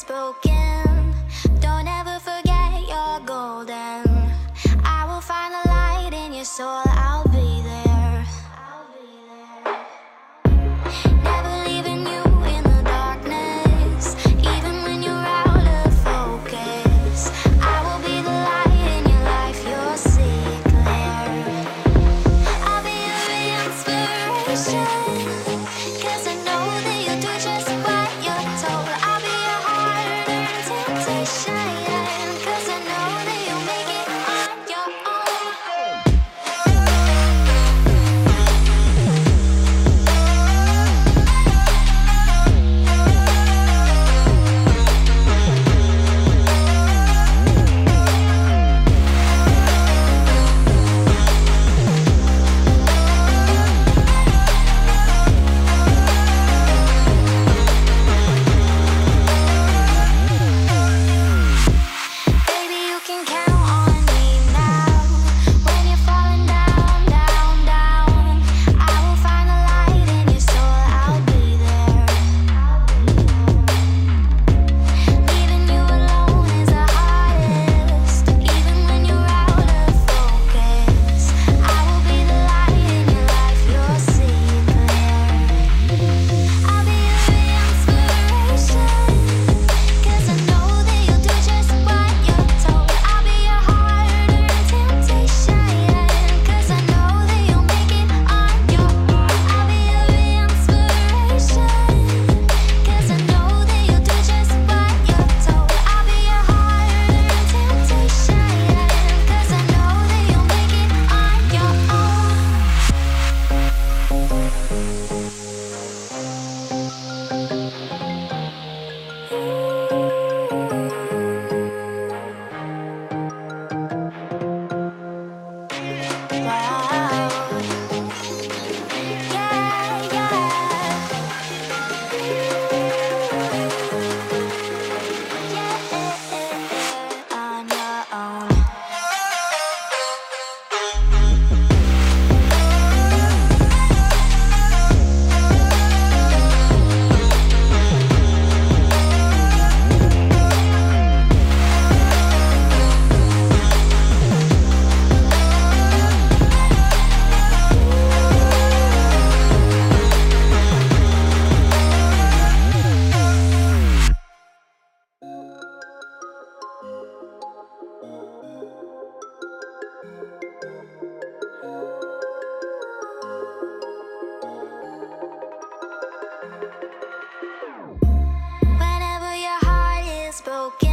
broken. Don't ever forget you're golden. I will find a light in your soul, I'll be there. Never leaving you in the darkness, even when you're out of focus. I will be the light in your life, you'll see it clear. I'll be your inspiration, 'cause I know that you'll do just what you're told. I'll be your heart-earned temptation, 'cause I know that you'll make it on your own. Baby, you can count on me now. When you're falling down, down, down, I will find the light in your soul, I'll be there. Leaving you alone is the hardest, even when you're out of focus. I will be the light in your life, you'll see it clear. I'll be your inspiration, 'cause I know that you'll do just what you're told. I'll be your heart-earned temptation, 'cause I know that you'll make it on your own. I'll be your inspiration, 'cause I know that you'll do just what you're told. I'll be your heart-earned temptation, 'cause I know that you'll make it on your own. Wow. Yeah, yeah. On your own. Whenever your heart is broken,